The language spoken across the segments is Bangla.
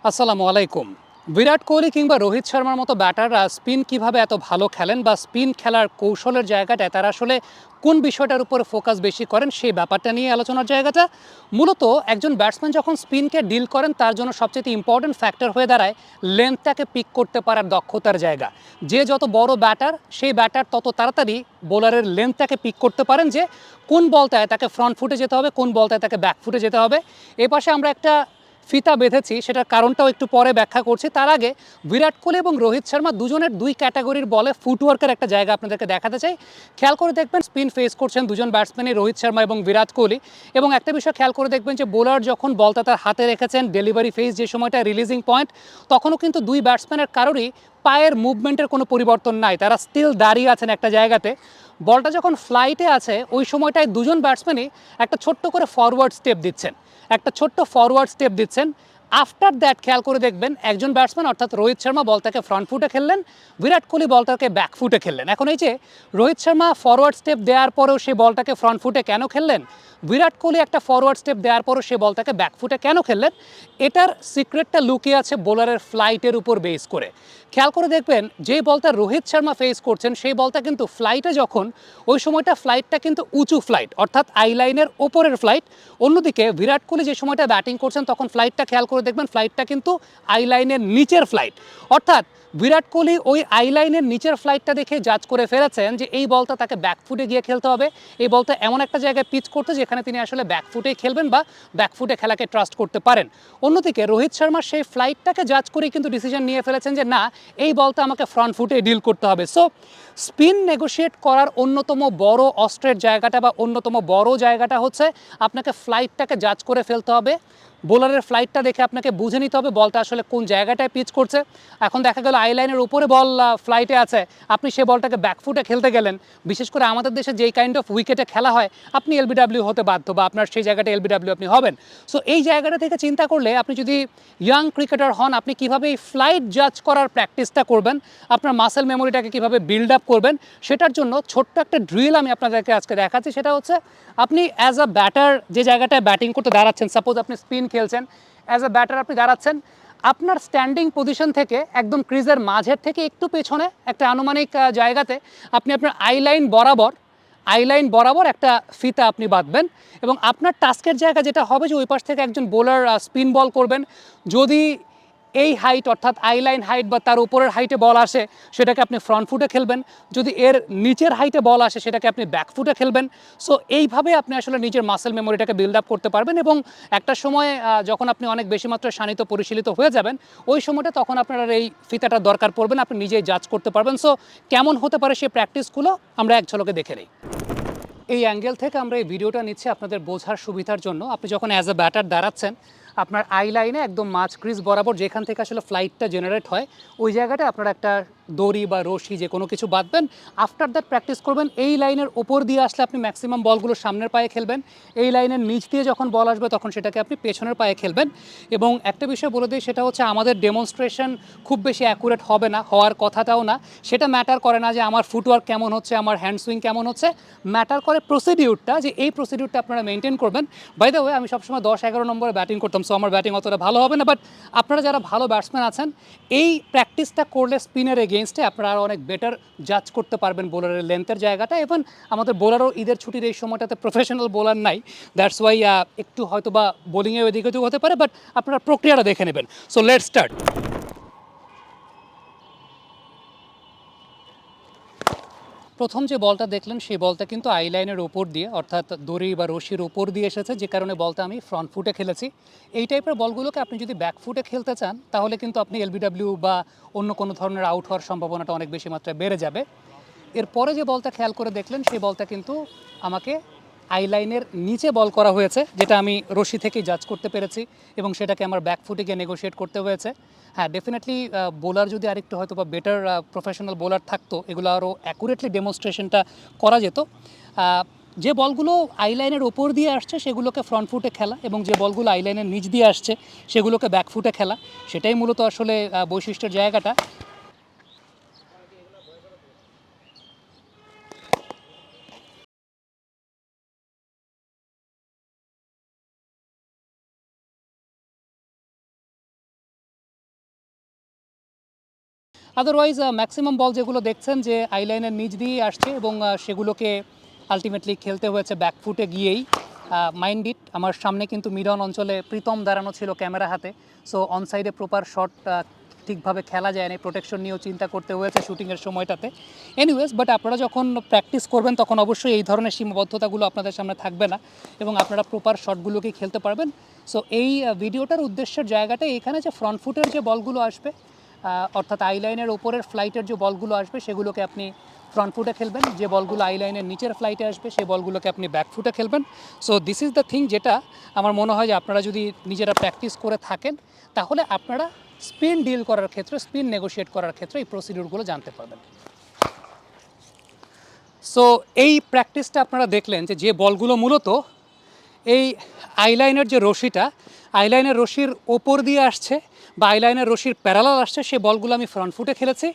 আসসালামু আলাইকুম। বিরাট কোহলি কিংবা রোহিত শর্মার মতো ব্যাটাররা স্পিন কিভাবে এত ভালো খেলেন বা স্পিন খেলার কৌশলের জায়গাটায় তারা আসলে কোন বিষয়টার উপরে ফোকাস বেশি করেন সেই ব্যাপারটা নিয়ে আলোচনার জায়গাটা। মূলত একজন ব্যাটসম্যান যখন স্পিনকে ডিল করেন তার জন্য সবচেয়ে ইম্পর্টেন্ট ফ্যাক্টর হয়ে দাঁড়ায় লেন্থটাকে পিক করতে পারার দক্ষতার জায়গা। যে যত বড় ব্যাটার সেই ব্যাটার তত তাড়াতাড়ি বোলারের লেন্থটাকে পিক করতে পারেন যে কোন বলটায় তাকে ফ্রন্ট ফুটে যেতে হবে, কোন বলটায় তাকে ব্যাক ফুটে যেতে হবে। এ পাশে আমরা একটা ফিতা বেঁধেছি, সেটার কারণটাও একটু পরে ব্যাখ্যা করছি। তার আগে বিরাট কোহলি এবং রোহিত শর্মা দুজনের দুই ক্যাটাগরির বলে ফুটওয়ার্কের একটা জায়গা আপনাদেরকে দেখাতে চাই। খেয়াল করে দেখবেন স্পিন ফেস করছেন দুজন ব্যাটসম্যানই, রোহিত শর্মা এবং বিরাট কোহলি। এবং একটা বিষয় খেয়াল করে দেখবেন যে বোলার যখন বলটা তার হাতে রেখেছেন, ডেলিভারি ফেস যে সময়টা রিলিজিং পয়েন্ট, তখনও কিন্তু দুই ব্যাটসম্যানের কারোরই পায়ের মুভমেন্টের কোনো পরিবর্তন নাই, তারা স্টিল দাঁড়িয়ে আছেন একটা জায়গাতে। বলটা যখন ফ্লাইটে আছে ওই সময়টায় দুজন ব্যাটসম্যানই একটা ছোট্ট করে ফরওয়ার্ড স্টেপ দিচ্ছেন, একটা ছোট্ট ফরওয়ার্ড স্টেপ দিচ্ছেন। আফটার দ্যাট খেয়াল করে দেখবেন একজন ব্যাটসম্যান অর্থাৎ রোহিত শর্মা বলটাকে ফ্রন্ট ফুটে খেললেন, বিরাট কোহলি বলটাকে ব্যাক ফুটে খেললেন। এখন এই যে রোহিত শর্মা ফরওয়ার্ড স্টেপ দেওয়ার পরেও সে বলটাকে ফ্রন্ট ফুটে কেন খেললেন, বিরাট কোহলি একটা ফরওয়ার্ড স্টেপ দেওয়ার পরও সে বলটাকে ব্যাক ফুটে কেন খেললেন, এটার সিক্রেটটা লুকিয়ে আছে বোলারের ফ্লাইটের উপর বেস করে। খেয়াল করে দেখবেন যেই বলটা রোহিত শর্মা ফেস করছেন সেই বলটা কিন্তু ফ্লাইটে যখন, ওই সময়টা ফ্লাইটটা কিন্তু উঁচু ফ্লাইট অর্থাৎ আই লাইনের ওপরের ফ্লাইট। অন্যদিকে বিরাট কোহলি যে সময়টা ব্যাটিং করছেন তখন ফ্লাইটটা খেয়াল করে দেখবেন ফ্লাইটটা কিন্তু আই লাইনের নিচের ফ্লাইট। অর্থাৎ বিরাট কোহলি ওই আই লাইনের নিচের ফ্লাইটটা দেখে জাজ করে ফেলেছেন যে এই বলটা তাকে ব্যাকফুটে গিয়ে খেলতে হবে, এই বলটা এমন একটা জায়গায় পিচ করতে যেখানে তিনি আসলে ব্যাকফুটেই খেলবেন বা ব্যাকফুটে খেলাকে ট্রাস্ট করতে পারেন। অন্যদিকে রোহিত শর্মা সেই ফ্লাইটটাকে জাজ করেই কিন্তু ডিসিশন নিয়ে ফেলেছেন যে না, এই বলটা আমাকে ফ্রন্ট ফুটে ডিল করতে হবে। সো স্পিন নেগোশিয়েট করার অন্যতম বড় অস্ত্রের জায়গাটা বা অন্যতম বড় জায়গাটা হচ্ছে আপনাকে ফ্লাইটটাকে জাজ করে ফেলতে হবে। বোলারের ফ্লাইটটা দেখে আপনাকে বুঝে নিতে হবে বলটা আসলে কোন জায়গাটায় পিচ করছে। এখন দেখা গেল আই লাইনের উপরে বল ফ্লাইটে আছে, আপনি সে বলটাকে ব্যাকফুটে খেলতে গেলেন। বিশেষ করে আমাদের দেশে যেই কাইন্ড অফ উইকেটে খেলা হয় আপনি এলবিডাব্লিউ হতে বাধ্য বা আপনার সেই জায়গাটা এলবিডাব্লিউ আপনি হবেন। সো এই জায়গাটা থেকে চিন্তা করলে আপনি যদি ইয়াং ক্রিকেটার হন, আপনি কীভাবে এই ফ্লাইট জাজ করার প্র্যাকটিসটা করবেন, আপনার মাসেল মেমোরিটাকে কীভাবে বিল্ড আপ করবেন, সেটার জন্য ছোট্ট একটা ড্রিল আমি আপনাদেরকে আজকে দেখাচ্ছি। সেটা হচ্ছে আপনি অ্যাজ আ ব্যাটার যে জায়গাটায় ব্যাটিং করতে দাঁড়াচ্ছেন, সাপোজ আপনি স্পিন খেলছেন, অ্যাজ আ ব্যাটার আপনি দাঁড়াচ্ছেন, আপনার স্ট্যান্ডিং পজিশন থেকে একদম ক্রিজের মাঝের থেকে একটু পেছনে একটা আনুমানিক জায়গাতে আপনি আপনার আই লাইন বরাবর একটা ফিতা আপনি বাঁধবেন। এবং আপনার টাস্কের জায়গা যেটা হবে যে ওই পাশ থেকে একজন বোলার স্পিন বল করবেন। যদি এই হাইট অর্থাৎ আই লাইন হাইট বা তার উপরের হাইটে বল আসে সেটাকে আপনি ফ্রন্ট ফুটে খেলবেন, যদি এর নিচের হাইটে বল আসে সেটাকে আপনি ব্যাক ফুটে খেলবেন। সো এইভাবে আপনি আসলে নিজের মাসেল মেমোরিটাকে বিল্ড আপ করতে পারবেন এবং একটা সময় যখন আপনি অনেক বেশি মাত্রায় শানিত পরিশীলিত হয়ে যাবেন ওই সময়টা তখন আপনার আর এই ফিতাটার দরকার পড়বে না, আপনি নিজেই জাজ করতে পারবেন। সো কেমন হতে পারে সেই প্র্যাকটিসগুলো আমরা এক ঝলকে দেখে নিই। এই অ্যাঙ্গেল থেকে আমরা এই ভিডিওটা নিচ্ছি আপনাদের বোঝার সুবিধার জন্য। আপনি যখন অ্যাজ আ ব্যাটার দাঁড়াচ্ছেন আপনার আই লাইনে একদম মাঝ ক্রিজ বরাবর যেখান থেকে আসলে ফ্লাইটটা জেনারেট হয় ওই জায়গাটায় আপনারা একটা দড়ি বা রশি যে কোনো কিছু বাঁধবেন। আফটার দ্যাট প্র্যাকটিস করবেন এই লাইনের ওপর দিয়ে আসলে আপনি ম্যাক্সিমাম বলগুলো সামনের পায়ে খেলবেন, এই লাইনের নিচ দিয়ে যখন বল আসবে তখন সেটাকে আপনি পেছনের পায়ে খেলবেন। এবং একটা বিষয় বলে দিই, সেটা হচ্ছে আমাদের ডেমনস্ট্রেশন খুব বেশি অ্যাকুরেট হবে না, হওয়ার কথাটাও না। সেটা ম্যাটার করে না যে আমার ফুটওয়ার্ক কেমন হচ্ছে, আমার হ্যান্ড সুইং কেমন হচ্ছে, ম্যাটার করে প্রসিডিউরটা, যে এই প্রসিডিউরটা আপনারা মেনটেন করবেন। বাই দ্য ওয়ে আমি সবসময় 10-11 নম্বরে ব্যাটিং করতাম, সো আমার ব্যাটিং অতটা ভালো হবে না, বাট আপনারা যারা ভালো ব্যাটসম্যান আছেন এই প্র্যাকটিসটা করলে স্পিনের এগেনস্টে আপনারা আরও অনেক বেটার জাজ করতে পারবেন বোলারের লেন্থের জায়গাটা। এবং আমাদের বোলারও ঈদের ছুটির এই সময়টাতে প্রফেশনাল বোলার নাই, দ্যাটস ওয়াই একটু হয়তো বা বোলিংয়ে এদিক ওদিক হতে পারে, বাট আপনারা প্রক্রিয়াটা দেখে নেবেন। So let's start. প্রথম যে বলটা দেখলেন সেই বলটা কিন্তু আই লাইনের ওপর দিয়ে অর্থাৎ দড়ি বা রশির ওপর দিয়ে এসেছে, যে কারণে বলটা আমি ফ্রন্ট ফুটে খেলেছি। এই টাইপের বলগুলোকে আপনি যদি ব্যাক ফুটে খেলতে চান তাহলে কিন্তু আপনি এলবিডাব্লিউ বা অন্য কোনো ধরনের আউট হওয়ার সম্ভাবনাটা অনেক বেশি মাত্রায় বেড়ে যাবে। এরপরে যে বলটা খেয়াল করে দেখলেন সেই বলটা কিন্তু আমাকে আই লাইনের নিচে বল করা হয়েছে, যেটা আমি রশি থেকেই জাজ করতে পেরেছি এবং সেটাকে আমার ব্যাক ফুটে গিয়ে নেগোশিয়েট করতে হয়েছে। হ্যাঁ, ডেফিনেটলি বোলার যদি আরেকটু হয়তো বা বেটার প্রফেশনাল বোলার থাকতো এগুলো আরও অ্যাকুরেটলি ডেমনস্ট্রেশনটা করা যেত। যে বলগুলো আই লাইনের ওপর দিয়ে আসছে সেগুলোকে ফ্রন্ট ফুটে খেলা এবং যে বলগুলো আই লাইনের নিচ দিয়ে আসছে সেগুলোকে ব্যাক ফুটে খেলা, সেটাই মূলত আসলে বৈশিষ্ট্যের জায়গাটা। আদারওয়াইজ ম্যাক্সিমাম বল যেগুলো দেখছেন যে আইলাইনের নিচ দিয়েই আসছে এবং সেগুলোকে আলটিমেটলি খেলতে হয়েছে ব্যাকফুটে গিয়েই। মাইন্ড ইট, আমার সামনে কিন্তু মিডন অঞ্চলে প্রীতম দাঁড়ানো ছিল ক্যামেরা হাতে, সো অন সাইডে প্রপার শট ঠিকভাবে খেলা যায় না, প্রোটেকশন নিয়েও চিন্তা করতে হয়েছে শুটিংয়ের সময়টাতে। এনিওয়েজ, বাট আপনারা যখন প্র্যাকটিস করবেন তখন অবশ্যই এই ধরনের সীমাবদ্ধতাগুলো আপনাদের সামনে থাকবে না এবং আপনারা প্রপার শটগুলোকেই খেলতে পারবেন। সো এই ভিডিওটার উদ্দেশ্যের জায়গাটা এখানে যে ফ্রন্ট ফুটের যে বলগুলো আসবে, অর্থাৎ আইলাইনের ওপরের ফ্লাইটের যে বলগুলো আসবে সেগুলোকে আপনি ফ্রন্ট ফুটে খেলবেন, যে বলগুলো আইলাইনের নিচের ফ্লাইটে আসবে সেই বলগুলোকে আপনি ব্যাক ফুটে খেলবেন। So this is the thing, যেটা আমার মনে হয় যে আপনারা যদি নিজেরা প্র্যাকটিস করে থাকেন তাহলে আপনারা স্পিন ডিল করার ক্ষেত্রে, স্পিন নেগোশিয়েট করার ক্ষেত্রে এই প্রসিডিউরগুলো জানতে পারবেন। সো এই প্র্যাকটিসটা আপনারা দেখলেন যে যে বলগুলো মূলত এই আইলাইনের যে রশিটা, আইলাইনের রশির ওপর দিয়ে আসছে বা আইলাইনের রশির প্যারালাল আসছে, সেই বলগুলো আমি ফ্রন্ট ফুটে খেলেছি।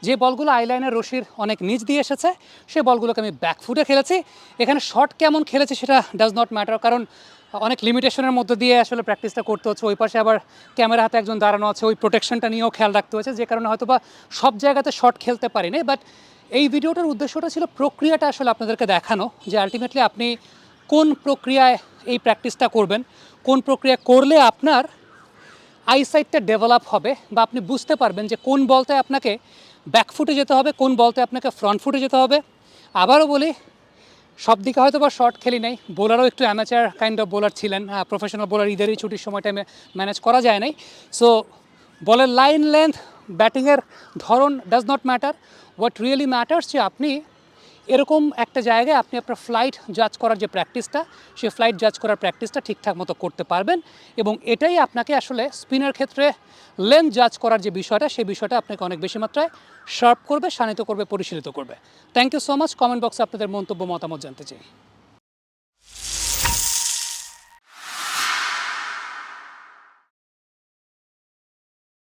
যে বলগুলো আইলাইনের রশির অনেক নিচ দিয়ে এসেছে সেই বলগুলোকে আমি ব্যাক ফুটে খেলেছি। এখানে শট কেমন খেলেছি সেটা ডাজ নট ম্যাটার, কারণ অনেক লিমিটেশনের মধ্যে দিয়ে আসলে প্র্যাকটিসটা করতে হচ্ছে। ওই পাশে আবার ক্যামেরা হাতে একজন দাঁড়ানো আছে, ওই প্রোটেকশনটা নিয়েও খেয়াল রাখতে হয়েছে, যে কারণে হয়তো বা সব জায়গাতে শট খেলতে পারিনি। বাট এই ভিডিওটার উদ্দেশ্যটা ছিল প্রক্রিয়াটা আসলে আপনাদেরকে দেখানো, যে আলটিমেটলি আপনি কোন প্রক্রিয়ায় এই প্র্যাকটিসটা করবেন, কোন প্রক্রিয়া করলে আপনার আইসাইটটা ডেভেলপ হবে বা আপনি বুঝতে পারবেন যে কোন বলটায় আপনাকে ব্যাকফুটে যেতে হবে, কোন বলটায় আপনাকে ফ্রন্ট ফুটে যেতে হবে। আবারও বলি, সব দিকে হয়তো বা শর্ট খেলি নাই, বোলারও একটু অ্যামেচার কাইন্ড অফ বোলার ছিলেন, প্রফেশনাল বোলার ঈদেরই ছুটির সময়টা ম্যানেজ করা যায় নাই। সো বলের লাইন লেন্থ, ব্যাটিংয়ের ধরন does not matter. What really matters যে আপনি এরকম একটা জায়গায় আপনি আপনার ফ্লাইট জাজ করার যে প্র্যাকটিসটা, সেই ফ্লাইট জাজ করার প্র্যাকটিসটা ঠিকঠাক মতো করতে পারবেন এবং এটাই আপনাকে আসলে স্পিনের ক্ষেত্রে লেন্থ জাজ করার যে বিষয়টা, সেই বিষয়টা আপনাকে অনেক বেশি মাত্রায় শার্প করবে, শানিত করবে, পরিশীলিত করবে। Thank you so much. Comment বক্সে আপনাদের মন্তব্য, মতামত জানতে চাই।